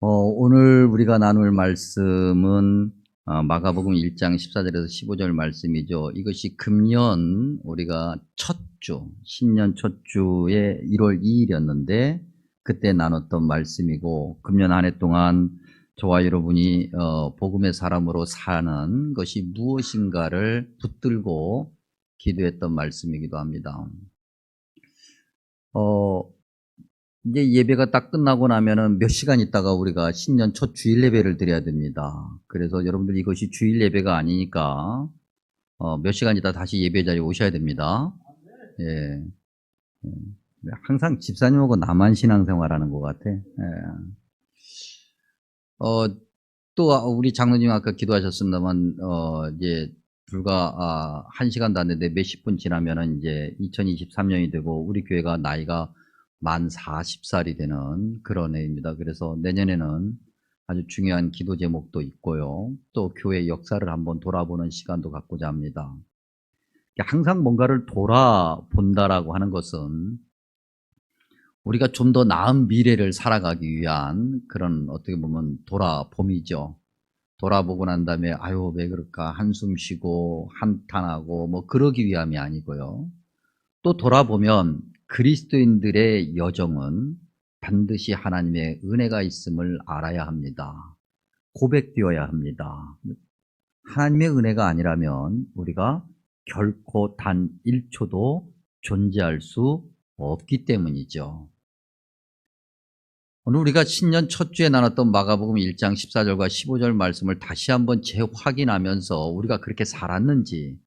오늘 우리가 나눌 말씀은 마가복음 1장 14절에서 15절 말씀이죠. 이것이 금년 우리가 첫 주, 신년 첫 주에 1월 2일이었는데 그때 나눴던 말씀이고, 금년 한 해 동안 저와 여러분이 복음의 사람으로 사는 것이 무엇인가를 붙들고 기도했던 말씀이기도 합니다. 이제 예배가 딱 끝나고 나면은 몇 시간 있다가 우리가 신년 첫 주일 예배를 드려야 됩니다. 그래서 여러분들 이것이 주일 예배가 아니니까 몇 시간 있다 다시 예배 자리에 오셔야 됩니다. 예. 항상 집사님하고 나만 신앙생활하는 것 같아. 예. 또 우리 장로님 아까 기도하셨습니다만 이제 불과 1시간도 안 됐는데 몇십 분 지나면은 이제 2023년이 되고 우리 교회가 나이가 만 40살이 되는 그런 해입니다. 그래서 내년에는 아주 중요한 기도 제목도 있고요. 또 교회 역사를 한번 돌아보는 시간도 갖고자 합니다. 항상 뭔가를 돌아본다라고 하는 것은 우리가 좀 더 나은 미래를 살아가기 위한 그런 어떻게 보면 돌아봄이죠. 돌아보고 난 다음에 아유 왜 그럴까 한숨 쉬고 한탄하고 뭐 그러기 위함이 아니고요. 또 돌아보면 그리스도인들의 여정은 반드시 하나님의 은혜가 있음을 알아야 합니다. 고백되어야 합니다. 하나님의 은혜가 아니라면 우리가 결코 단 1초도 존재할 수 없기 때문이죠. 오늘 우리가 신년 첫 주에 나눴던 마가복음 1장 14절과 15절 말씀을 다시 한번 재확인하면서 우리가 그렇게 살았는지,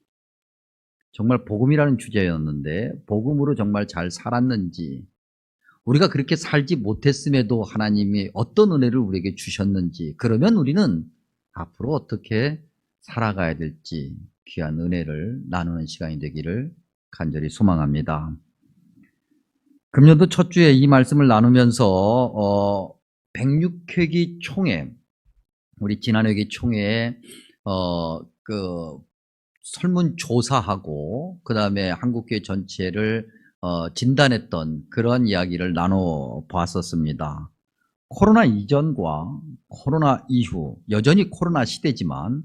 정말 복음이라는 주제였는데 복음으로 정말 잘 살았는지, 우리가 그렇게 살지 못했음에도 하나님이 어떤 은혜를 우리에게 주셨는지, 그러면 우리는 앞으로 어떻게 살아가야 될지 귀한 은혜를 나누는 시간이 되기를 간절히 소망합니다. 금년도 첫 주에 이 말씀을 나누면서 106회기 총회, 우리 지난회기 총회에 설문조사하고 그 다음에 한국교회 전체를 진단했던 그런 이야기를 나눠봤었습니다. 코로나 이전과 코로나 이후, 여전히 코로나 시대지만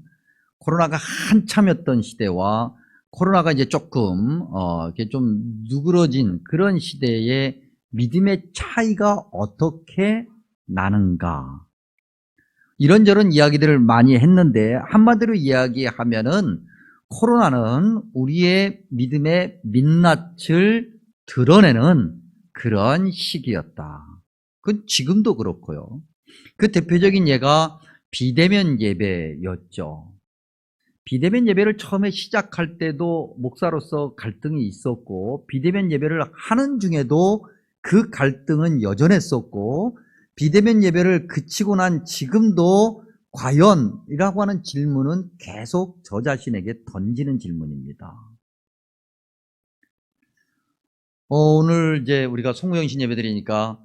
코로나가 한참이었던 시대와 코로나가 이제 조금 이렇게 좀 누그러진 그런 시대에 믿음의 차이가 어떻게 나는가, 이런저런 이야기들을 많이 했는데 한마디로 이야기하면은 코로나는 우리의 믿음의 민낯을 드러내는 그런 시기였다. 그건 지금도 그렇고요. 그 대표적인 예가 비대면 예배였죠. 비대면 예배를 처음에 시작할 때도 목사로서 갈등이 있었고, 비대면 예배를 하는 중에도 그 갈등은 여전했었고, 비대면 예배를 그치고 난 지금도 과연이라고 하는 질문은 계속 저 자신에게 던지는 질문입니다. 오늘 이제 우리가 송무영신 예배 드리니까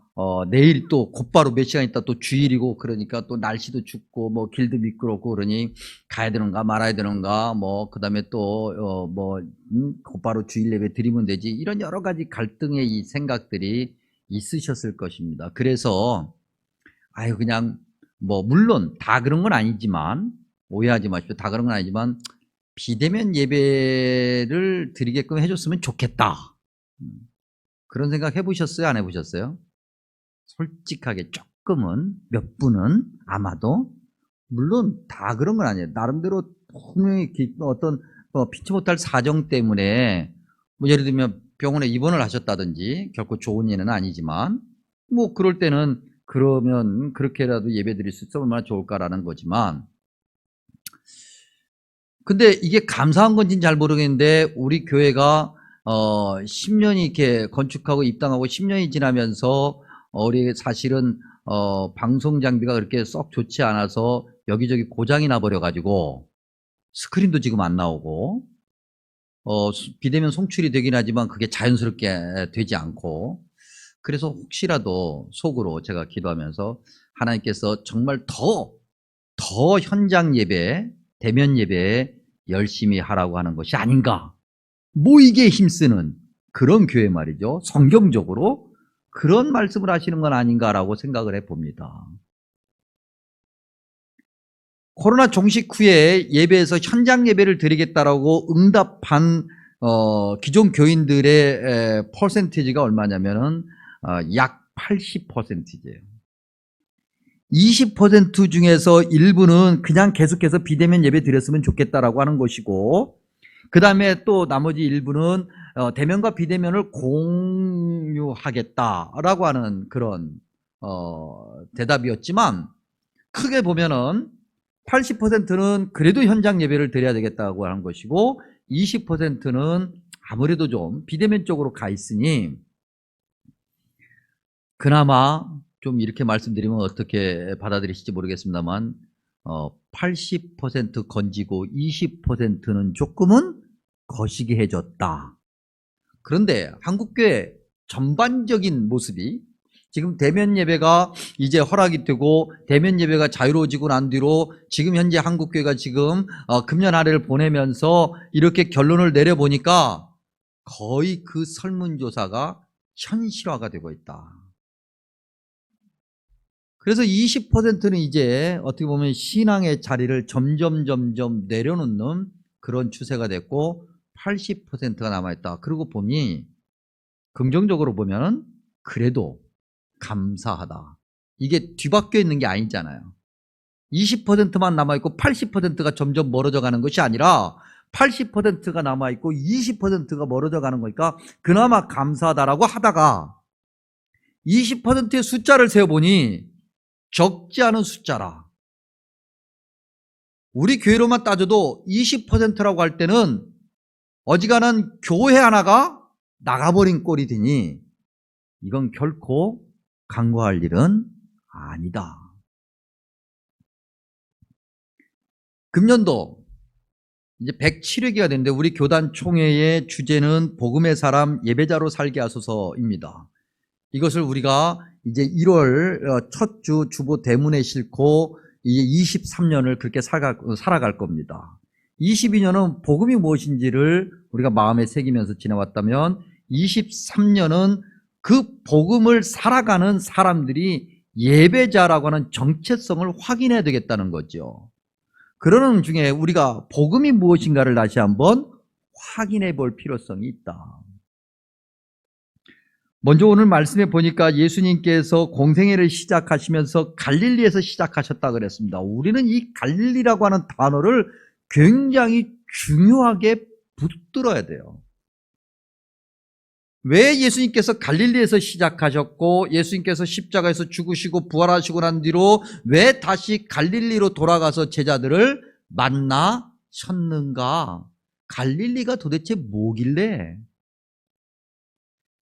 내일 또 곧바로 몇 시간 있다 또 주일이고, 그러니까 또 날씨도 춥고 뭐 길도 미끄럽고 그러니 가야 되는가 말아야 되는가, 뭐 그다음에 또 곧바로 주일 예배 드리면 되지, 이런 여러 가지 갈등의 이 생각들이 있으셨을 것입니다. 그래서 그냥 뭐 물론 다 그런 건 아니지만, 오해하지 마십시오. 다 그런 건 아니지만 비대면 예배를 드리게끔 해줬으면 좋겠다, 그런 생각 해보셨어요? 안 해보셨어요? 솔직하게 조금은, 몇 분은 아마도, 물론 다 그런 건 아니에요. 나름대로 분명히 어떤 피치 못할 사정 때문에 뭐 예를 들면 병원에 입원을 하셨다든지, 결코 좋은 예는 아니지만 뭐 그럴 때는 그러면 그렇게라도 예배 드릴 수 있으면 얼마나 좋을까라는 거지만, 근데 이게 감사한 건지는 잘 모르겠는데 우리 교회가 10년이 이렇게 건축하고 입당하고 10년이 지나면서 우리 사실은 방송 장비가 그렇게 썩 좋지 않아서 여기저기 고장이 나버려 가지고 스크린도 지금 안 나오고, 비대면 송출이 되긴 하지만 그게 자연스럽게 되지 않고, 그래서 혹시라도 속으로 제가 기도하면서 하나님께서 정말 더 현장 예배, 대면 예배에 열심히 하라고 하는 것이 아닌가, 모이게 힘쓰는 그런 교회 말이죠. 성경적으로 그런 말씀을 하시는 건 아닌가라고 생각을 해봅니다. 코로나 종식 후에 예배에서 현장 예배를 드리겠다라고 응답한 기존 교인들의 퍼센티지가 얼마냐면은 약 80%예요. 20% 중에서 일부는 그냥 계속해서 비대면 예배 드렸으면 좋겠다라고 하는 것이고, 그 다음에 또 나머지 일부는 대면과 비대면을 공유하겠다라고 하는 그런 대답이었지만, 크게 보면은 80%는 그래도 현장 예배를 드려야 되겠다고 하는 것이고, 20%는 아무래도 좀 비대면 쪽으로 가 있으니, 그나마 좀 이렇게 말씀드리면 어떻게 받아들이실지 모르겠습니다만 80% 건지고 20%는 조금은 거시기 해줬다. 그런데 한국교회 전반적인 모습이 지금 대면 예배가 이제 허락이 되고 대면 예배가 자유로워지고 난 뒤로 지금 현재 한국교회가 지금 금년 한 해를 보내면서 이렇게 결론을 내려보니까 거의 그 설문조사가 현실화가 되고 있다. 그래서 20%는 이제 어떻게 보면 신앙의 자리를 점점 내려놓는 그런 추세가 됐고 80%가 남아있다. 그러고 보니 긍정적으로 보면 그래도 감사하다. 이게 뒤바뀌어 있는 게 아니잖아요. 20%만 남아있고 80%가 점점 멀어져 가는 것이 아니라 80%가 남아있고 20%가 멀어져 가는 거니까 그나마 감사하다라고 하다가 20%의 숫자를 세어보니 적지 않은 숫자라. 우리 교회로만 따져도 20%라고 할 때는 어지간한 교회 하나가 나가버린 꼴이 되니 이건 결코 간과할 일은 아니다. 금년도 이제 107회기가 됐는데 우리 교단 총회의 주제는 복음의 사람 예배자로 살게 하소서입니다. 이것을 우리가 이제 1월 첫 주 주보 대문에 싣고 이제 23년을 그렇게 살아갈 겁니다. 22년은 복음이 무엇인지를 우리가 마음에 새기면서 지내왔다면 23년은 그 복음을 살아가는 사람들이 예배자라고 하는 정체성을 확인해야 되겠다는 거죠. 그러는 중에 우리가 복음이 무엇인가를 다시 한번 확인해 볼 필요성이 있다. 먼저 오늘 말씀에 보니까 예수님께서 공생애를 시작하시면서 갈릴리에서 시작하셨다 그랬습니다. 우리는 이 갈릴리라고 하는 단어를 굉장히 중요하게 붙들어야 돼요. 왜 예수님께서 갈릴리에서 시작하셨고 예수님께서 십자가에서 죽으시고 부활하시고 난 뒤로 왜 다시 갈릴리로 돌아가서 제자들을 만나셨는가? 갈릴리가 도대체 뭐길래?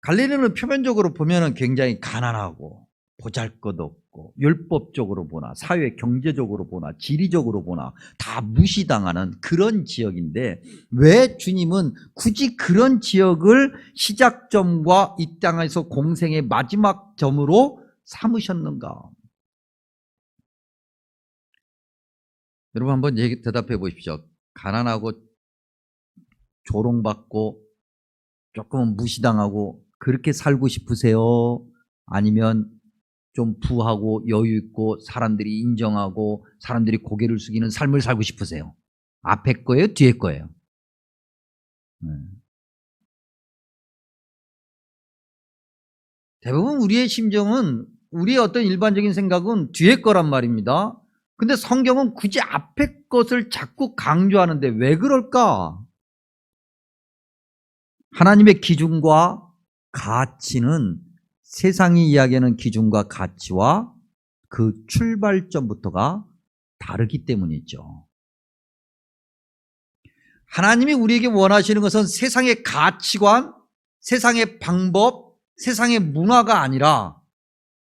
갈릴리는 표면적으로 보면 굉장히 가난하고 보잘것없고 율법적으로 보나 사회 경제적으로 보나 지리적으로 보나 다 무시당하는 그런 지역인데 왜 주님은 굳이 그런 지역을 시작점과 이 땅에서 공생의 마지막 점으로 삼으셨는가? 여러분 한번 대답해 보십시오. 가난하고 조롱받고 조금은 무시당하고 그렇게 살고 싶으세요? 아니면 좀 부하고 여유 있고 사람들이 인정하고 사람들이 고개를 숙이는 삶을 살고 싶으세요? 앞에 거예요? 뒤에 거예요? 대부분 우리의 심정은 우리의 어떤 일반적인 생각은 뒤에 거란 말입니다. 근데 성경은 굳이 앞에 것을 자꾸 강조하는데 왜 그럴까? 하나님의 기준과 가치는 세상이 이야기하는 기준과 가치와 그 출발점부터가 다르기 때문이죠. 하나님이 우리에게 원하시는 것은 세상의 가치관, 세상의 방법, 세상의 문화가 아니라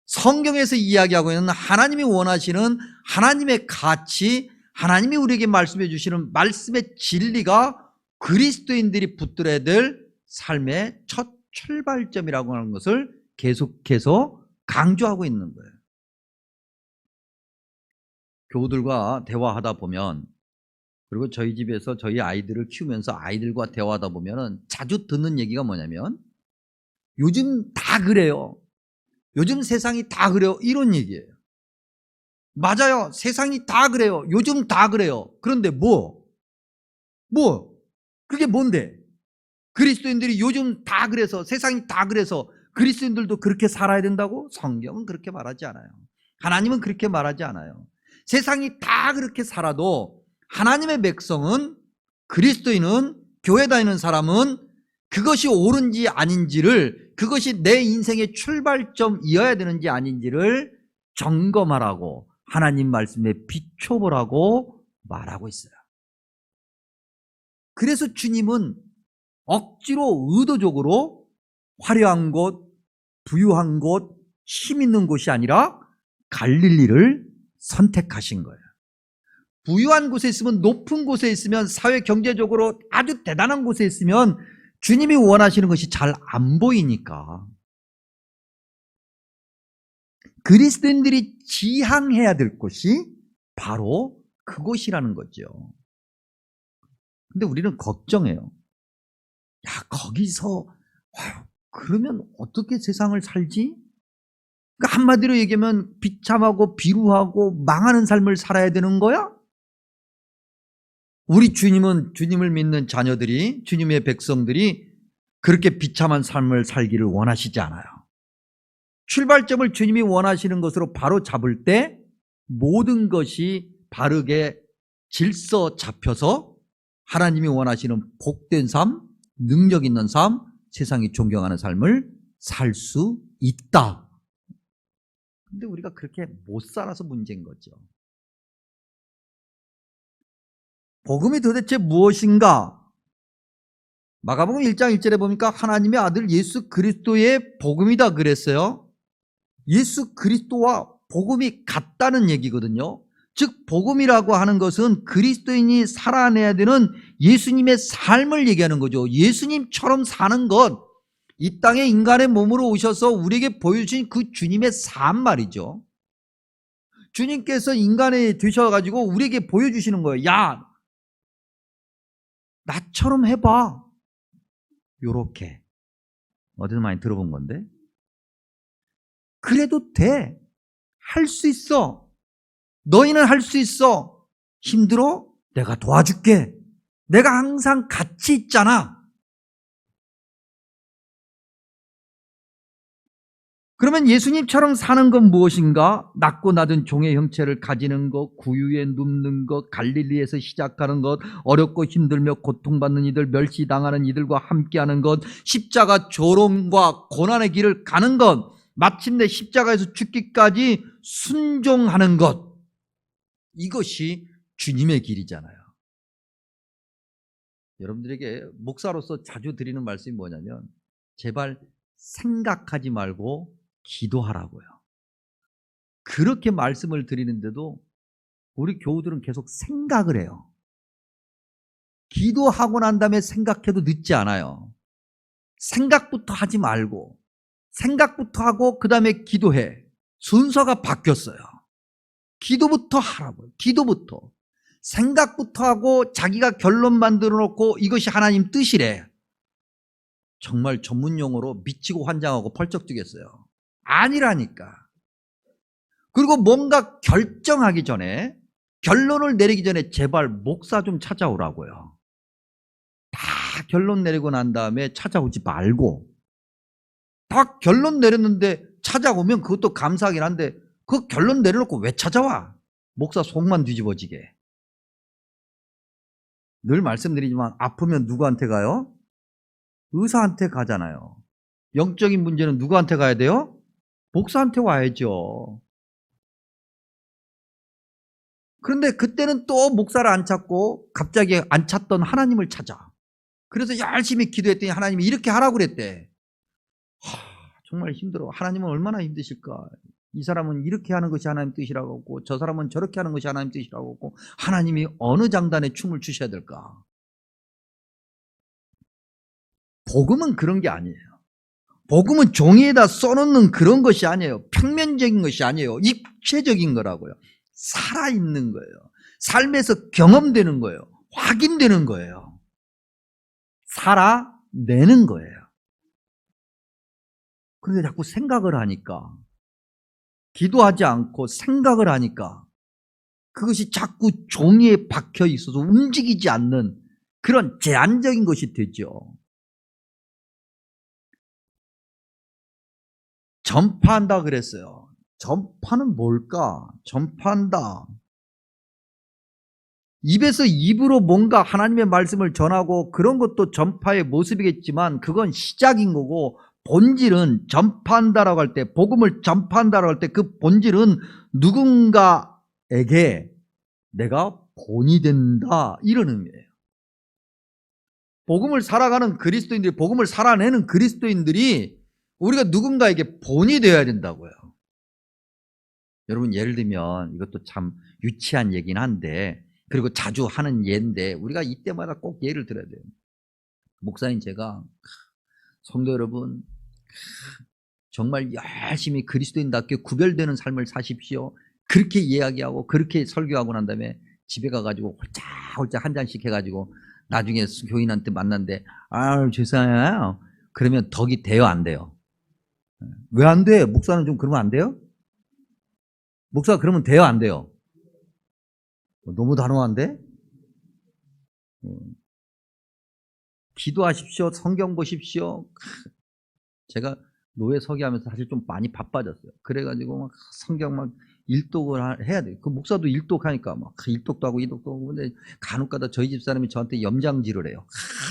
성경에서 이야기하고 있는 하나님이 원하시는 하나님의 가치, 하나님이 우리에게 말씀해 주시는 말씀의 진리가 그리스도인들이 붙들어야 될 삶의 첫 출발점이라고 하는 것을 계속해서 강조하고 있는 거예요. 교우들과 대화하다 보면 그리고 저희 집에서 저희 아이들을 키우면서 아이들과 대화하다 보면 자주 듣는 얘기가 뭐냐면 요즘 다 그래요. 요즘 세상이 다 그래요. 이런 얘기예요. 맞아요. 세상이 다 그래요. 요즘 다 그래요. 그런데 그게 뭔데? 그리스도인들이 요즘 다 그래서, 세상이 다 그래서 그리스도인들도 그렇게 살아야 된다고? 성경은 그렇게 말하지 않아요. 하나님은 그렇게 말하지 않아요. 세상이 다 그렇게 살아도 하나님의 백성은, 그리스도인은, 교회 다니는 사람은 그것이 옳은지 아닌지를, 그것이 내 인생의 출발점이어야 되는지 아닌지를 점검하라고, 하나님 말씀에 비춰보라고 말하고 있어요. 그래서 주님은 억지로 의도적으로 화려한 곳, 부유한 곳, 힘 있는 곳이 아니라 갈릴리를 선택하신 거예요. 부유한 곳에 있으면, 높은 곳에 있으면, 사회 경제적으로 아주 대단한 곳에 있으면 주님이 원하시는 것이 잘 안 보이니까. 그리스도인들이 지향해야 될 곳이 바로 그곳이라는 거죠. 근데 우리는 걱정해요. 야, 거기서 그러면 어떻게 세상을 살지? 그러니까 한마디로 얘기하면 비참하고 비루하고 망하는 삶을 살아야 되는 거야? 우리 주님은, 주님을 믿는 자녀들이, 주님의 백성들이 그렇게 비참한 삶을 살기를 원하시지 않아요. 출발점을 주님이 원하시는 것으로 바로 잡을 때 모든 것이 바르게 질서 잡혀서 하나님이 원하시는 복된 삶, 능력 있는 삶, 세상이 존경하는 삶을 살 수 있다. 근데 우리가 그렇게 못 살아서 문제인 거죠. 복음이 도대체 무엇인가? 마가복음 1장 1절에 보니까 하나님의 아들 예수 그리스도의 복음이다 그랬어요. 예수 그리스도와 복음이 같다는 얘기거든요. 즉 복음이라고 하는 것은 그리스도인이 살아내야 되는 예수님의 삶을 얘기하는 거죠. 예수님처럼 사는 것, 이 땅에 인간의 몸으로 오셔서 우리에게 보여주신 그 주님의 삶 말이죠. 주님께서 인간이 되셔가지고 우리에게 보여주시는 거예요. 야, 나처럼 해봐. 요렇게. 어디서 많이 들어본 건데? 그래도 돼. 할 수 있어. 너희는 할 수 있어. 힘들어? 내가 도와줄게. 내가 항상 같이 있잖아. 그러면 예수님처럼 사는 건 무엇인가? 낮고 낮은 종의 형체를 가지는 것, 구유에 눕는 것, 갈릴리에서 시작하는 것, 어렵고 힘들며 고통받는 이들, 멸시당하는 이들과 함께하는 것, 십자가 조롱과 고난의 길을 가는 것, 마침내 십자가에서 죽기까지 순종하는 것, 이것이 주님의 길이잖아요. 여러분들에게 목사로서 자주 드리는 말씀이 뭐냐면, 제발 생각하지 말고 기도하라고요. 그렇게 말씀을 드리는데도 우리 교우들은 계속 생각을 해요. 기도하고 난 다음에 생각해도 늦지 않아요. 생각부터 하지 말고, 생각부터 하고 그 다음에 기도해. 순서가 바뀌었어요. 기도부터 하라고요. 기도부터. 생각부터 하고 자기가 결론 만들어 놓고 이것이 하나님 뜻이래. 정말 전문 용어로 미치고 환장하고 펄쩍 뛰겠어요. 아니라니까. 그리고 뭔가 결정하기 전에, 결론을 내리기 전에 제발 목사 좀 찾아오라고요. 다 결론 내리고 난 다음에 찾아오지 말고, 다 결론 내렸는데 찾아오면 그것도 감사하긴 한데 그 결론 내려놓고 왜 찾아와? 목사 속만 뒤집어지게. 늘 말씀드리지만 아프면 누구한테 가요? 의사한테 가잖아요. 영적인 문제는 누구한테 가야 돼요? 목사한테 와야죠. 그런데 그때는 또 목사를 안 찾고 갑자기 안 찾던 하나님을 찾아. 그래서 열심히 기도했더니 하나님이 이렇게 하라고 그랬대. 정말 힘들어. 하나님은 얼마나 힘드실까. 이 사람은 이렇게 하는 것이 하나님 뜻이라고 하고 저 사람은 저렇게 하는 것이 하나님 뜻이라고 하고 하나님이 어느 장단에 춤을 추셔야 될까. 복음은 그런 게 아니에요. 복음은 종이에다 써놓는 그런 것이 아니에요. 평면적인 것이 아니에요. 입체적인 거라고요. 살아있는 거예요. 삶에서 경험되는 거예요. 확인되는 거예요. 살아내는 거예요. 그런데 자꾸 생각을 하니까, 기도하지 않고 생각을 하니까 그것이 자꾸 종이에 박혀 있어서 움직이지 않는 그런 제한적인 것이 되죠. 전파한다 그랬어요. 전파는 뭘까? 전파한다. 입에서 입으로 뭔가 하나님의 말씀을 전하고 그런 것도 전파의 모습이겠지만 그건 시작인 거고, 본질은 전파한다라고 할 때, 복음을 전파한다라고 할 때 그 본질은 누군가에게 내가 본이 된다, 이런 의미예요. 복음을 살아가는 그리스도인들이, 복음을 살아내는 그리스도인들이 우리가 누군가에게 본이 되어야 된다고요. 여러분, 예를 들면 이것도 참 유치한 얘기긴 한데, 그리고 자주 하는 예인데 우리가 이때마다 꼭 예를 들어야 돼요. 목사님, 제가 성도 여러분, 정말 열심히 그리스도인답게 구별되는 삶을 사십시오, 그렇게 이야기하고 그렇게 설교하고 난 다음에 집에 가가지고 홀짝홀짝 한 잔씩 해가지고 나중에 교인한테 만났는데, 아유 죄송해요, 그러면 덕이 돼요, 안 돼요? 왜 안 돼? 목사는 좀 그러면 안 돼요? 목사가 그러면 돼요, 안 돼요? 너무 단호한데? 기도하십시오, 성경 보십시오. 제가 노예 서기하면서 사실 좀 많이 바빠졌어요. 그래가지고 막 성경 막 일독을 해야 돼요. 그 목사도 일독하니까 막 일독도 하고 이독도 하고. 근데 간혹가다 저희 집 사람이 저한테 염장질을 해요.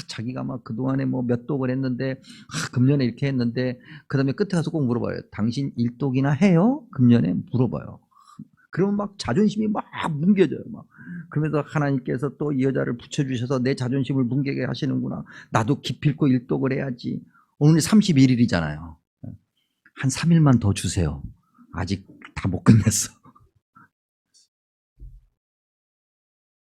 자기가 막 그동안에 뭐 몇 독을 했는데, 금년에 이렇게 했는데, 그 다음에 끝에 가서 꼭 물어봐요. 당신 일독이나 해요? 금년에 물어봐요. 그러면 막 자존심이 막 뭉개져요. 막. 그러면서 하나님께서 또 이 여자를 붙여주셔서 내 자존심을 뭉개게 하시는구나. 나도 기필코 일독을 해야지. 오늘 31일이잖아요. 한 3일만 더 주세요. 아직 다 못 끝냈어.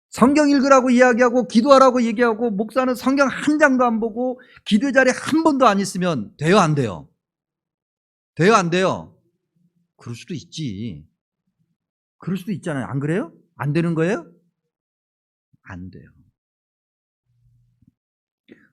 성경 읽으라고 이야기하고 기도하라고 얘기하고, 목사는 성경 한 장도 안 보고 기도의 자리에 한 번도 안 있으면 돼요, 안 돼요? 돼요, 안 돼요? 그럴 수도 있지. 그럴 수도 있잖아요. 안 그래요? 안 되는 거예요? 안 돼요.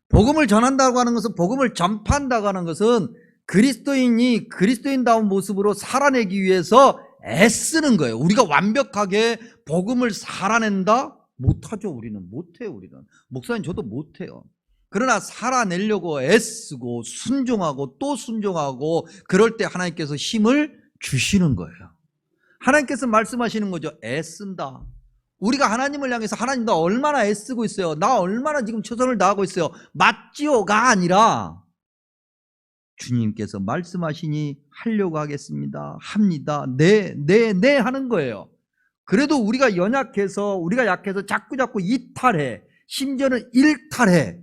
복음을 전한다고 하는 것은, 복음을 전파한다고 하는 것은 그리스도인이 그리스도인다운 모습으로 살아내기 위해서 애쓰는 거예요. 우리가 완벽하게 복음을 살아낸다? 못하죠. 우리는 못해요. 우리는 목사님, 저도 못해요. 그러나 살아내려고 애쓰고 순종하고 또 순종하고, 그럴 때 하나님께서 힘을 주시는 거예요. 하나님께서 말씀하시는 거죠. 애쓴다. 우리가 하나님을 향해서, 하나님 나 얼마나 애쓰고 있어요, 나 얼마나 지금 최선을 다하고 있어요, 맞지요가 아니라 주님께서 말씀하시니 하려고 하겠습니다, 합니다, 네 하는 거예요. 그래도 우리가 연약해서, 우리가 약해서 자꾸자꾸 이탈해, 심지어는 일탈해.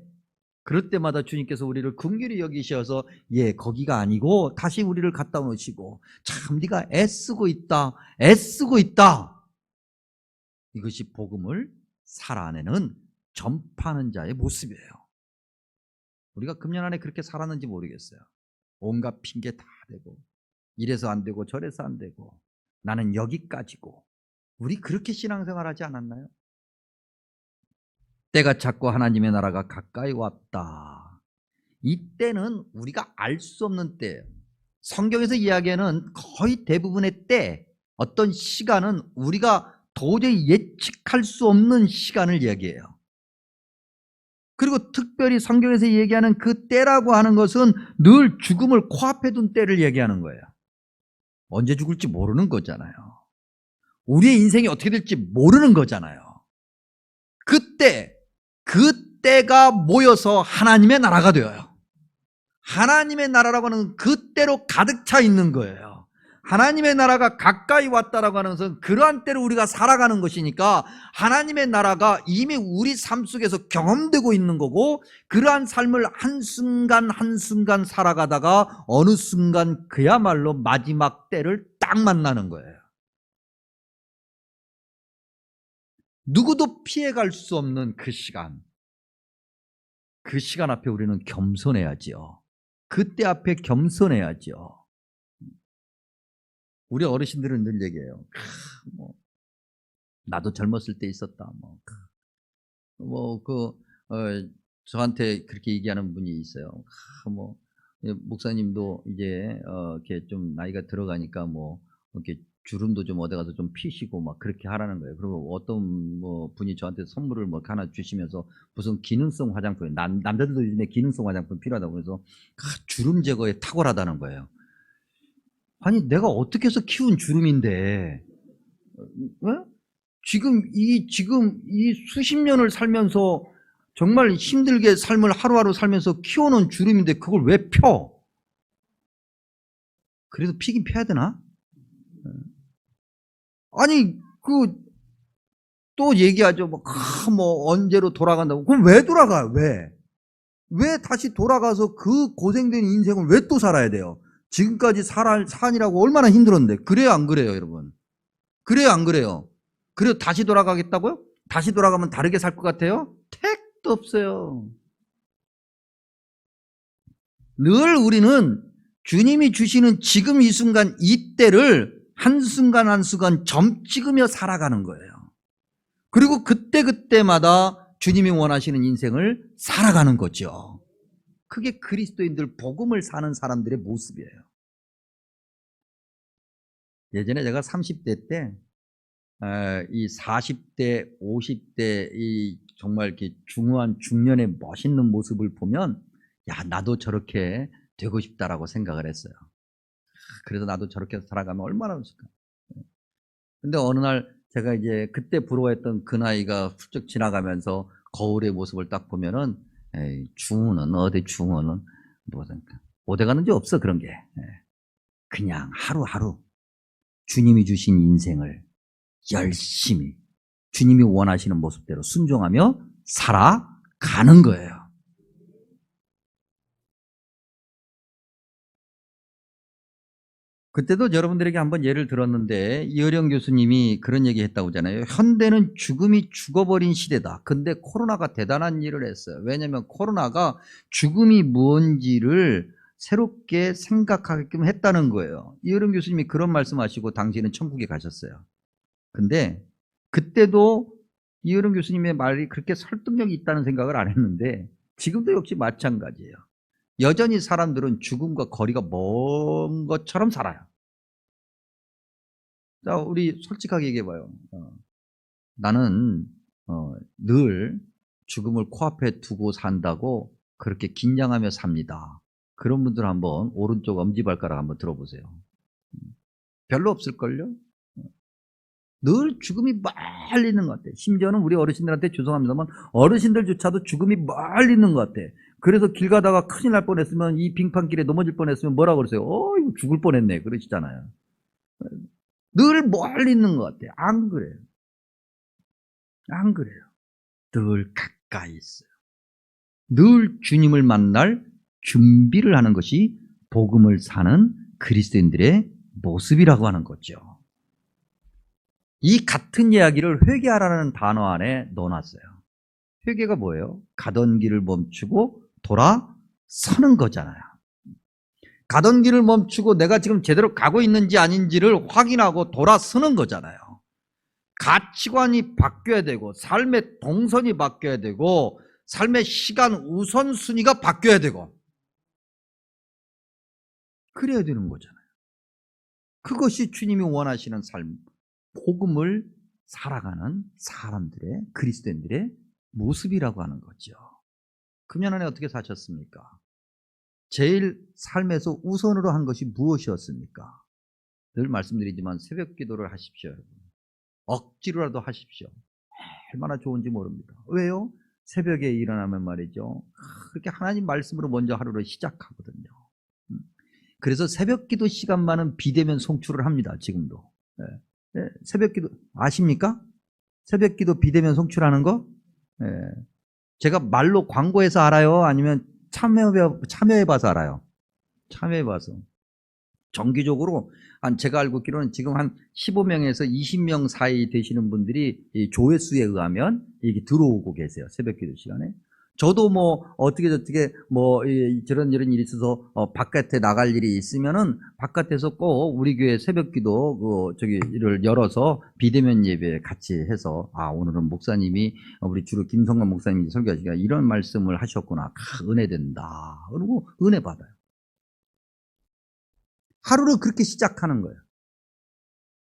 그럴 때마다 주님께서 우리를 긍휼히 여기셔서, 예, 거기가 아니고 다시 우리를 갖다 놓으시고, 참 네가 애쓰고 있다, 애쓰고 있다. 이것이 복음을 살아내는, 전파하는 자의 모습이에요. 우리가 금년 안에 그렇게 살았는지 모르겠어요. 온갖 핑계 다 대고, 이래서 안 되고 저래서 안 되고, 나는 여기까지고. 우리 그렇게 신앙생활하지 않았나요? 때가 찼고 하나님의 나라가 가까이 왔다. 이때는 우리가 알 수 없는 때예요. 성경에서 이야기하는 거의 대부분의 때, 어떤 시간은 우리가 도저히 예측할 수 없는 시간을 이야기해요. 그리고 특별히 성경에서 얘기하는 그 때라고 하는 것은 늘 죽음을 코앞에 둔 때를 얘기하는 거예요. 언제 죽을지 모르는 거잖아요. 우리의 인생이 어떻게 될지 모르는 거잖아요. 그때가 모여서 하나님의 나라가 되어요. 하나님의 나라라고 하는 그때로 가득 차 있는 거예요. 하나님의 나라가 가까이 왔다라고 하는 것은 그러한 때로 우리가 살아가는 것이니까, 하나님의 나라가 이미 우리 삶 속에서 경험되고 있는 거고, 그러한 삶을 한순간 한순간 살아가다가 어느 순간 그야말로 마지막 때를 딱 만나는 거예요. 누구도 피해갈 수 없는 그 시간, 그 시간 앞에 우리는 겸손해야지요. 그때 앞에 겸손해야지요. 우리 어르신들은 늘 얘기해요. 뭐 나도 젊었을 때 있었다. 저한테 그렇게 얘기하는 분이 있어요. 목사님도 이제 이렇게 좀 나이가 들어가니까 이렇게 주름도 좀 어디 가서 좀 피시고 막 그렇게 하라는 거예요. 그리고 어떤 뭐 분이 저한테 선물을 뭐 하나 주시면서 무슨 기능성 화장품, 남자들도 요즘에 기능성 화장품 필요하다고 해서 주름 제거에 탁월하다는 거예요. 아니 내가 어떻게 해서 키운 주름인데, 지금 이 수십 년을 살면서 정말 힘들게 삶을 하루하루 살면서 키워놓은 주름인데 그걸 왜 펴? 그래도 피긴 펴야 되나? 아니 또 얘기하죠. 뭐 언제로 돌아간다고. 그럼 왜 돌아가요? 왜 다시 돌아가서 그 고생된 인생을 왜 또 살아야 돼요? 지금까지 산이라고 얼마나 힘들었는데. 그래요, 안 그래요, 여러분? 그래요, 안 그래요? 그래요, 다시 돌아가겠다고요? 다시 돌아가면 다르게 살 것 같아요? 택도 없어요. 늘 우리는 주님이 주시는 지금 이 순간 이때를 한순간 한순간 점 찍으며 살아가는 거예요. 그리고 그때그때마다 주님이 원하시는 인생을 살아가는 거죠. 그게 그리스도인들 복음을 사는 사람들의 모습이에요. 예전에 제가 30대 때 이 40대, 50대 이 정말 이렇게 중후한 중년의 멋있는 모습을 보면 야, 나도 저렇게 되고 싶다라고 생각을 했어요. 그래서 나도 저렇게 살아가면 얼마나 좋을까. 근데 어느 날 제가 이제 그때 부러워했던 그 나이가 훌쩍 지나가면서 거울의 모습을 딱 보면은 에이, 중후는 어디 중후는 무슨 오대가는 게 없어 그런 게. 그냥 하루하루 주님이 주신 인생을 열심히 주님이 원하시는 모습대로 순종하며 살아가는 거예요. 그때도 여러분들에게 한번 예를 들었는데 이어령 교수님이 그런 얘기 했다고 하잖아요. 현대는 죽음이 죽어버린 시대다. 근데 코로나가 대단한 일을 했어요. 왜냐하면 코로나가 죽음이 뭔지를 새롭게 생각하게끔 했다는 거예요. 이어령 교수님이 그런 말씀하시고 당시에는 천국에 가셨어요. 근데 그때도 이어령 교수님의 말이 그렇게 설득력이 있다는 생각을 안 했는데 지금도 역시 마찬가지예요. 여전히 사람들은 죽음과 거리가 먼 것처럼 살아요. 자, 우리 솔직하게 얘기해봐요. 나는 늘 죽음을 코앞에 두고 산다고 그렇게 긴장하며 삽니다. 그런 분들 한번 오른쪽 엄지발가락 한번 들어보세요. 별로 없을걸요? 늘 죽음이 멀리 있는 것 같아요. 심지어는 우리 어르신들한테 죄송합니다만 어르신들조차도 죽음이 멀리 있는 것 같아요. 그래서 길 가다가 큰일 날 뻔했으면 이 빙판길에 넘어질 뻔했으면 뭐라고 그러세요? 이거 죽을 뻔했네 그러시잖아요. 늘 멀리 있는 것 같아요. 안 그래요. 안 그래요. 늘 가까이 있어요. 늘 주님을 만날 준비를 하는 것이 복음을 사는 그리스도인들의 모습이라고 하는 거죠. 이 같은 이야기를 회개하라는 단어 안에 넣어놨어요. 회개가 뭐예요? 가던 길을 멈추고 돌아서는 거잖아요. 가던 길을 멈추고 내가 지금 제대로 가고 있는지 아닌지를 확인하고 돌아서는 거잖아요. 가치관이 바뀌어야 되고 삶의 동선이 바뀌어야 되고 삶의 시간 우선순위가 바뀌어야 되고 그래야 되는 거잖아요. 그것이 주님이 원하시는 삶, 복음을 살아가는 사람들의 그리스도인들의 모습이라고 하는 거죠. 금년 안에 어떻게 사셨습니까? 제일 삶에서 우선으로 한 것이 무엇이었습니까? 늘 말씀드리지만 새벽 기도를 하십시오, 여러분. 억지로라도 하십시오. 얼마나 좋은지 모릅니다. 왜요? 새벽에 일어나면 말이죠. 그렇게 하나님 말씀으로 먼저 하루를 시작하거든요. 그래서 새벽 기도 시간만은 비대면 송출을 합니다. 지금도. 새벽 기도 아십니까? 새벽 기도 비대면 송출하는 거? 제가 말로 광고해서 알아요? 아니면 참여해봐서 알아요? 참여해봐서. 정기적으로 제가 알고 있기로는 지금 한 15명에서 20명 사이 되시는 분들이 이 조회수에 의하면 이게 들어오고 계세요. 새벽 기도 시간에. 저도 뭐 어떻게 저런 일이 있어서 바깥에 나갈 일이 있으면은 바깥에서 꼭 우리 교회 새벽 기도 를 열어서 비대면 예배 같이 해서 오늘은 목사님이 우리 주로 김성만 목사님이 설교하시니까 이런 말씀을 하셨구나. 은혜 된다. 그리고 은혜 받아요. 하루를 그렇게 시작하는 거예요.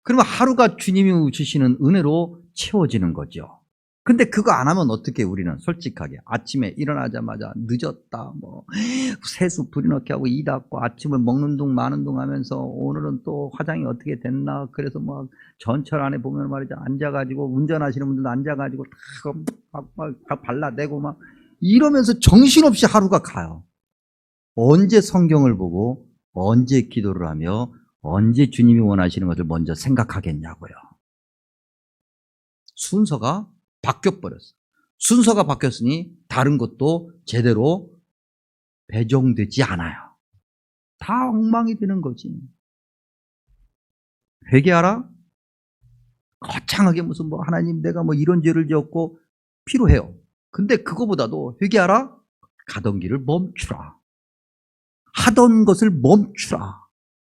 그러면 하루가 주님이 주시는 은혜로 채워지는 거죠. 근데 그거 안 하면 어떻게 우리는 솔직하게 아침에 일어나자마자 늦었다 세수 부리넣기 하고 이 닦고 아침을 먹는 둥 마는 둥 하면서 오늘은 또 화장이 어떻게 됐나 그래서 막 전철 안에 보면 말이죠 앉아가지고 운전하시는 분들도 앉아가지고 다 발라대고 막 이러면서 정신없이 하루가 가요. 언제 성경을 보고 언제 기도를 하며 언제 주님이 원하시는 것을 먼저 생각하겠냐고요. 순서가 바뀌어버렸어. 순서가 바뀌었으니 다른 것도 제대로 배정되지 않아요. 다 엉망이 되는 거지. 회개하라? 거창하게 무슨 하나님 내가 이런 죄를 지었고 필요해요. 근데 그거보다도 회개하라? 가던 길을 멈추라. 하던 것을 멈추라.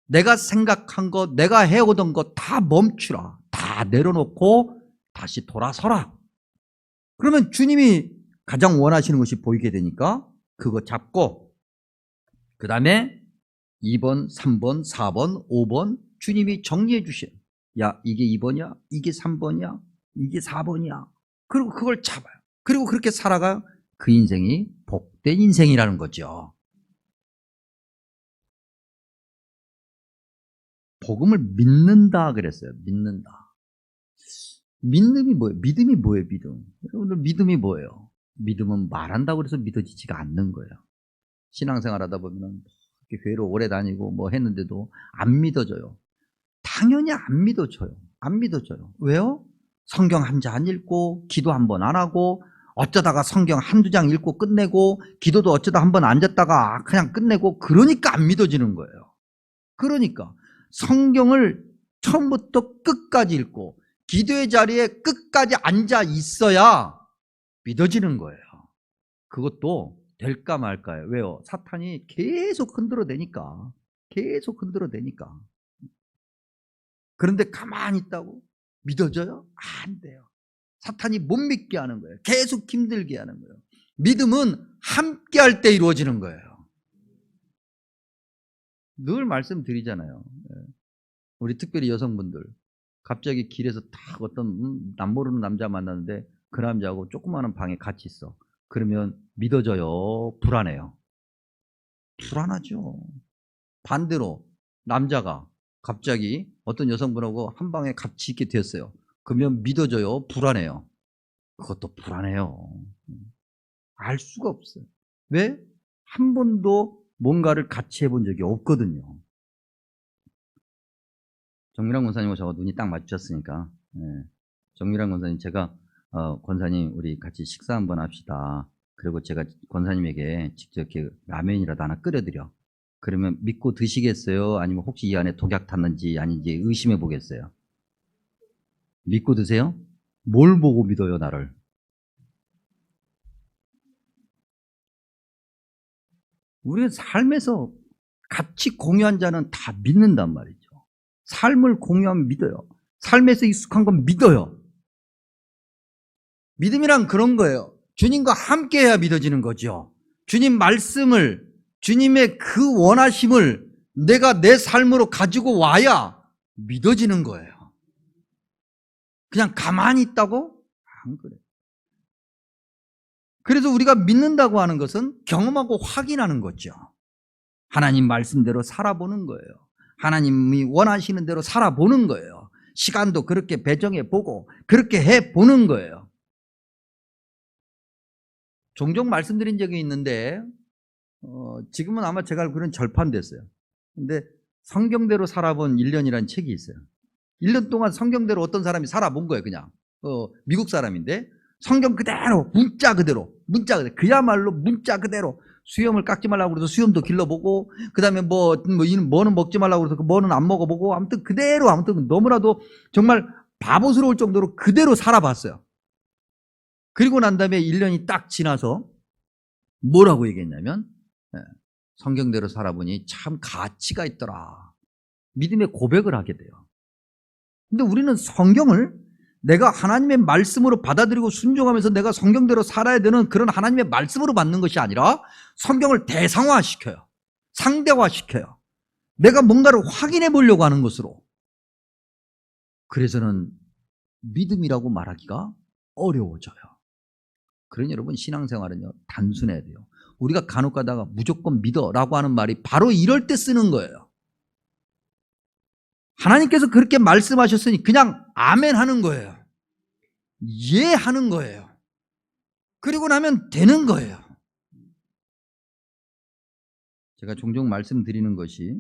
내가 생각한 것, 내가 해오던 것 다 멈추라. 다 내려놓고 다시 돌아서라. 그러면 주님이 가장 원하시는 것이 보이게 되니까 그거 잡고 그 다음에 2번, 3번, 4번, 5번 주님이 정리해 주셔요. 야 이게 2번이야? 이게 3번이야? 이게 4번이야? 그리고 그걸 잡아요. 그리고 그렇게 살아가 그 인생이 복된 인생이라는 거죠. 복음을 믿는다 그랬어요. 믿는다. 믿음이 뭐예요? 믿음이 뭐예요? 믿음. 여러분들 믿음이 뭐예요? 믿음은 말한다고 해서 믿어지지가 않는 거예요. 신앙생활 하다 보면 이렇게 교회를 오래 다니고 했는데도 안 믿어져요. 당연히 안 믿어져요. 안 믿어져요. 왜요? 성경 한 장 안 읽고 기도 한 번 안 하고 어쩌다가 성경 한두 장 읽고 끝내고 기도도 어쩌다 한 번 앉았다가 그냥 끝내고 그러니까 안 믿어지는 거예요. 그러니까 성경을 처음부터 끝까지 읽고 기도의 자리에 끝까지 앉아 있어야 믿어지는 거예요. 그것도 될까 말까요. 왜요? 사탄이 계속 흔들어대니까. 계속 흔들어대니까. 그런데 가만히 있다고 믿어져요? 안 돼요. 사탄이 못 믿게 하는 거예요. 계속 힘들게 하는 거예요. 믿음은 함께 할 때 이루어지는 거예요. 늘 말씀드리잖아요. 우리 특별히 여성분들 갑자기 길에서 딱 어떤 남 모르는 남자 만났는데 그 남자하고 조그마한 방에 같이 있어. 그러면 믿어져요? 불안해요? 불안하죠. 반대로 남자가 갑자기 어떤 여성분하고 한 방에 같이 있게 되었어요. 그러면 믿어져요? 불안해요? 그것도 불안해요. 알 수가 없어요. 왜? 한 번도 뭔가를 같이 해본 적이 없거든요. 정미란 권사님과 저가 눈이 딱 마주쳤으니까 정미란 권사님 제가 권사님 우리 같이 식사 한번 합시다. 그리고 제가 권사님에게 직접 이렇게 라면이라도 하나 끓여드려. 그러면 믿고 드시겠어요? 아니면 혹시 이 안에 독약 탔는지 아닌지 의심해 보겠어요? 믿고 드세요? 뭘 보고 믿어요 나를? 우리가 삶에서 같이 공유한 자는 다 믿는단 말이죠. 삶을 공유하면 믿어요. 삶에서 익숙한 건 믿어요. 믿음이란 그런 거예요. 주님과 함께 해야 믿어지는 거죠. 주님 말씀을, 주님의 그 원하심을 내가 내 삶으로 가지고 와야 믿어지는 거예요. 그냥 가만히 있다고? 안 그래요. 그래서 우리가 믿는다고 하는 것은 경험하고 확인하는 거죠. 하나님 말씀대로 살아보는 거예요. 하나님이 원하시는 대로 살아보는 거예요. 시간도 그렇게 배정해 보고 그렇게 해 보는 거예요. 종종 말씀드린 적이 있는데 지금은 아마 제가 알기로는 절판됐어요. 근데 성경대로 살아본 1년이라는 책이 있어요. 1년 동안 성경대로 어떤 사람이 살아본 거예요. 그냥 미국 사람인데 성경 그대로 문자 그대로 그야말로 문자 그대로 수염을 깎지 말라고 그래서 수염도 길러보고 그 다음에 뭐는 먹지 말라고 그래서 뭐는 안 먹어보고 아무튼 그대로 너무나도 정말 바보스러울 정도로 그대로 살아봤어요. 그리고 난 다음에 1년이 딱 지나서 뭐라고 얘기했냐면 성경대로 살아보니 참 가치가 있더라. 믿음의 고백을 하게 돼요. 근데 우리는 성경을 내가 하나님의 말씀으로 받아들이고 순종하면서 내가 성경대로 살아야 되는 그런 하나님의 말씀으로 받는 것이 아니라 성경을 대상화시켜요. 상대화시켜요. 내가 뭔가를 확인해 보려고 하는 것으로. 그래서는 믿음이라고 말하기가 어려워져요. 그러니 여러분, 신앙생활은요, 단순해야 돼요. 우리가 간혹 가다가 무조건 믿어라고 하는 말이 바로 이럴 때 쓰는 거예요. 하나님께서 그렇게 말씀하셨으니 그냥 아멘 하는 거예요. 예 하는 거예요. 그리고 나면 되는 거예요. 제가 종종 말씀드리는 것이,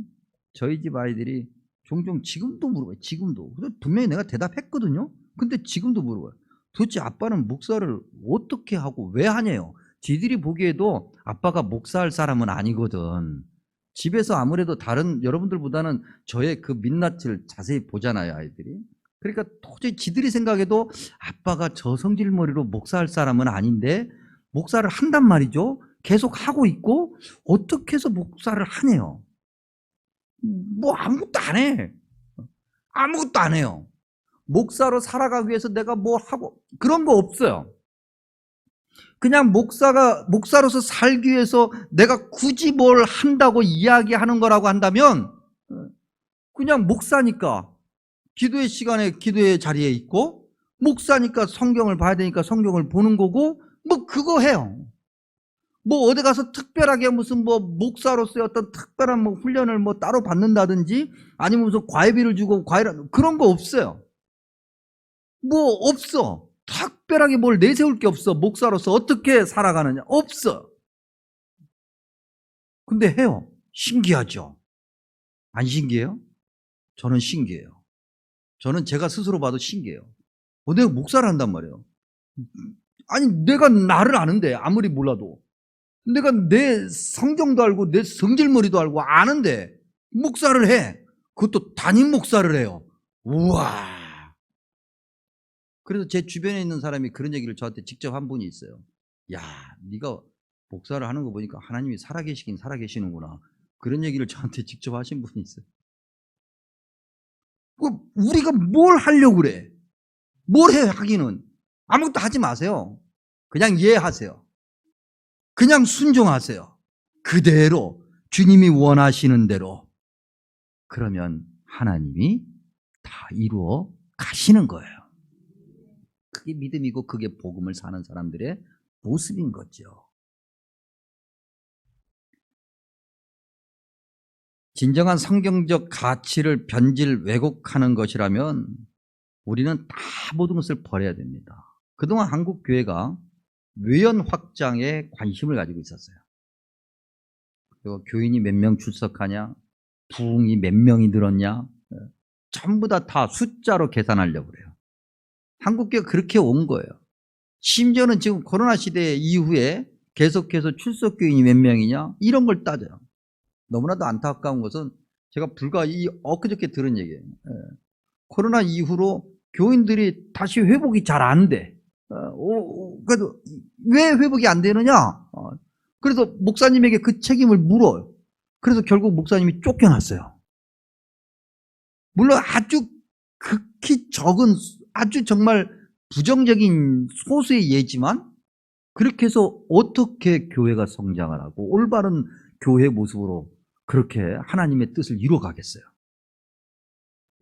저희 집 아이들이 종종 지금도 물어봐요. 지금도. 분명히 내가 대답했거든요. 근데 지금도 물어봐요. 도대체 아빠는 목사를 어떻게 하고 왜 하냐요. 지들이 보기에도 아빠가 목사할 사람은 아니거든. 집에서 아무래도 다른 여러분들보다는 저의 그 민낯을 자세히 보잖아요, 아이들이. 그러니까 도저히 지들이 생각해도 아빠가 저 성질머리로 목사할 사람은 아닌데 목사를 한단 말이죠. 계속 하고 있고 어떻게 해서 목사를 하네요. 뭐 아무것도 안 해. 아무것도 안 해요. 목사로 살아가기 위해서 내가 뭐 하고 그런 거 없어요. 그냥 목사로서 살기 위해서 내가 굳이 뭘 한다고 이야기하는 거라고 한다면 그냥 목사니까 기도의 시간에 기도의 자리에 있고, 목사니까 성경을 봐야 되니까 성경을 보는 거고, 뭐 그거 해요. 뭐 어디 가서 특별하게 무슨 뭐 목사로서의 어떤 특별한 뭐 훈련을 뭐 따로 받는다든지 아니면 무슨 과외비를 주고 그런 거 없어요. 뭐 없어. 특별하게 뭘 내세울 게 없어. 목사로서 어떻게 살아가느냐 없어. 근데 해요. 신기하죠? 안 신기해요? 저는 신기해요. 저는 제가 스스로 봐도 신기해요. 내가 목사를 한단 말이에요. 아니 내가 나를 아는데, 아무리 몰라도 내가 내 성경도 알고 내 성질머리도 알고 아는데 목사를 해. 그것도 담임 목사를 해요. 우와. 그래서 제 주변에 있는 사람이 그런 얘기를 저한테 직접 한 분이 있어요. 야, 네가 목사를 하는 거 보니까 하나님이 살아계시긴 살아계시는구나. 그런 얘기를 저한테 직접 하신 분이 있어요. 우리가 뭘 하려고 그래? 뭘 해 하기는. 아무것도 하지 마세요. 그냥 이해하세요. 그냥 순종하세요. 그대로 주님이 원하시는 대로. 그러면 하나님이 다 이루어 가시는 거예요. 그게 믿음이고 그게 복음을 사는 사람들의 모습인 거죠. 진정한 성경적 가치를 변질 왜곡하는 것이라면 우리는 다 모든 것을 버려야 됩니다. 그동안 한국 교회가 외연 확장에 관심을 가지고 있었어요. 그리고 교인이 몇 명 출석하냐, 부흥이 몇 명이 늘었냐, 전부 다 숫자로 계산하려고 그래요. 한국교회가 그렇게 온 거예요. 심지어는 지금 코로나 시대 이후에 계속해서 출석 교인이 몇 명이냐 이런 걸 따져요. 너무나도 안타까운 것은 제가 불과 엊그저께 들은 얘기예요. 코로나 이후로 교인들이 다시 회복이 잘 안 돼. 그래도 왜 회복이 안 되느냐? 그래서 목사님에게 그 책임을 물어요. 그래서 결국 목사님이 쫓겨났어요. 물론 아주 극히 적은, 아주 정말 부정적인 소수의 예지만 그렇게 해서 어떻게 교회가 성장을 하고 올바른 교회 모습으로 그렇게 하나님의 뜻을 이루어가겠어요?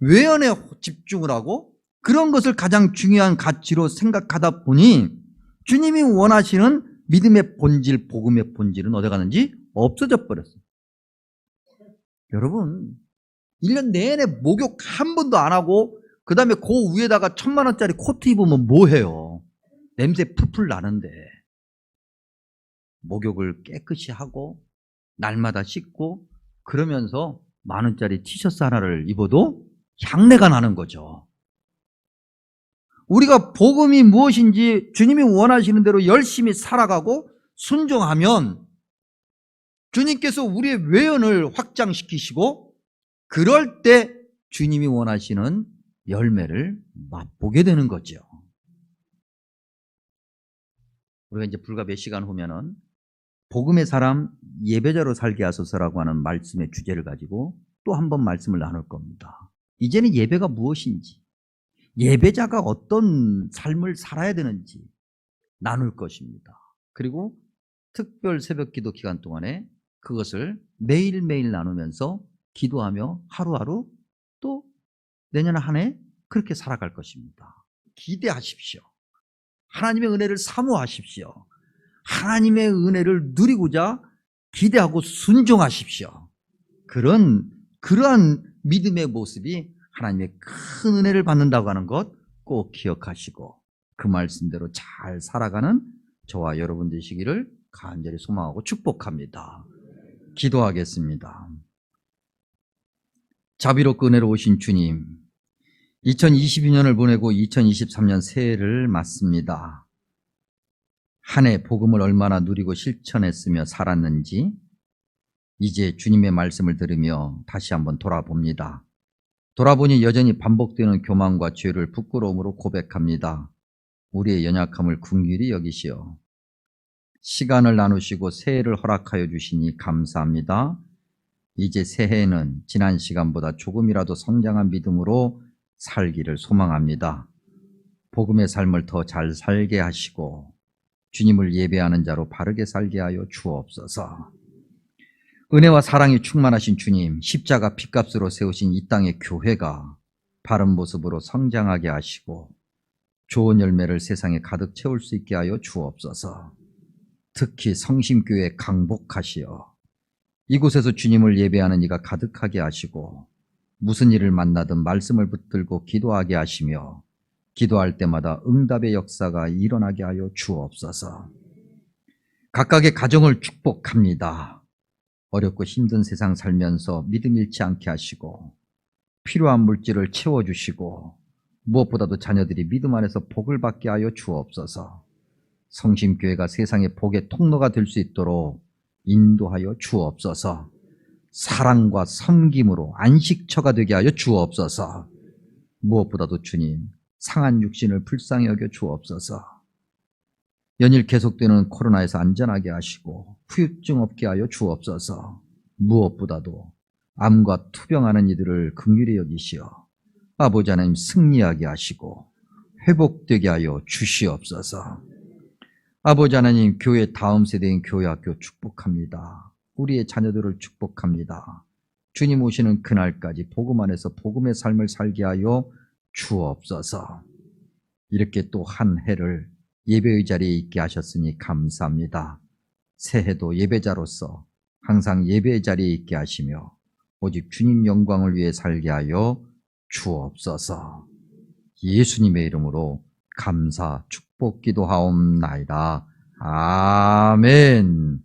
외연에 집중을 하고 그런 것을 가장 중요한 가치로 생각하다 보니 주님이 원하시는 믿음의 본질, 복음의 본질은 어디 가는지 없어져 버렸어요. 여러분, 1년 내내 목욕 한 번도 안 하고 그 다음에 그 위에다가 1,000만 원짜리 코트 입으면 뭐해요? 냄새 풀풀 나는데. 목욕을 깨끗이 하고 날마다 씻고 그러면서 10,000원짜리 티셔츠 하나를 입어도 향내가 나는 거죠. 우리가 복음이 무엇인지 주님이 원하시는 대로 열심히 살아가고 순종하면 주님께서 우리의 외연을 확장시키시고 그럴 때 주님이 원하시는 열매를 맛보게 되는 거죠. 우리가 이제 불과 몇 시간 후면은 복음의 사람 예배자로 살게 하소서라고 하는 말씀의 주제를 가지고 또 한 번 말씀을 나눌 겁니다. 이제는 예배가 무엇인지, 예배자가 어떤 삶을 살아야 되는지 나눌 것입니다. 그리고 특별 새벽 기도 기간 동안에 그것을 매일매일 나누면서 기도하며 하루하루 또 내년 한 해 그렇게 살아갈 것입니다. 기대하십시오. 하나님의 은혜를 사모하십시오. 하나님의 은혜를 누리고자 기대하고 순종하십시오. 그러한 믿음의 모습이 하나님의 큰 은혜를 받는다고 하는 것 꼭 기억하시고 그 말씀대로 잘 살아가는 저와 여러분 되시기를 간절히 소망하고 축복합니다. 기도하겠습니다. 자비롭고 은혜로우신 주님, 2022년을 보내고 2023년 새해를 맞습니다. 한 해 복음을 얼마나 누리고 실천했으며 살았는지 이제 주님의 말씀을 들으며 다시 한번 돌아봅니다. 돌아보니 여전히 반복되는 교만과 죄를 부끄러움으로 고백합니다. 우리의 연약함을 긍휼히 여기시어 시간을 나누시고 새해를 허락하여 주시니 감사합니다. 이제 새해에는 지난 시간보다 조금이라도 성장한 믿음으로 살기를 소망합니다. 복음의 삶을 더 잘 살게 하시고 주님을 예배하는 자로 바르게 살게 하여 주옵소서. 은혜와 사랑이 충만하신 주님, 십자가 핏값으로 세우신 이 땅의 교회가 바른 모습으로 성장하게 하시고 좋은 열매를 세상에 가득 채울 수 있게 하여 주옵소서. 특히 성심교회 강복하시어 이곳에서 주님을 예배하는 이가 가득하게 하시고 무슨 일을 만나든 말씀을 붙들고 기도하게 하시며 기도할 때마다 응답의 역사가 일어나게 하여 주옵소서. 각각의 가정을 축복합니다. 어렵고 힘든 세상 살면서 믿음 잃지 않게 하시고 필요한 물질을 채워주시고 무엇보다도 자녀들이 믿음 안에서 복을 받게 하여 주옵소서. 성심교회가 세상의 복의 통로가 될 수 있도록 인도하여 주옵소서. 사랑과 섬김으로 안식처가 되게 하여 주옵소서. 무엇보다도 주님, 상한 육신을 불쌍히 여겨 주옵소서. 연일 계속되는 코로나에서 안전하게 하시고 후유증 없게 하여 주옵소서. 무엇보다도 암과 투병하는 이들을 긍휼히 여기시어 아버지 하나님 승리하게 하시고 회복되게 하여 주시옵소서. 아버지 하나님, 교회 다음 세대인 교회학교 축복합니다. 우리의 자녀들을 축복합니다. 주님 오시는 그날까지 복음 안에서 복음의 삶을 살게 하여 주옵소서. 이렇게 또 한 해를 예배의 자리에 있게 하셨으니 감사합니다. 새해도 예배자로서 항상 예배의 자리에 있게 하시며 오직 주님 영광을 위해 살게 하여 주옵소서. 예수님의 이름으로 감사 축복 기도하옵나이다. 아멘.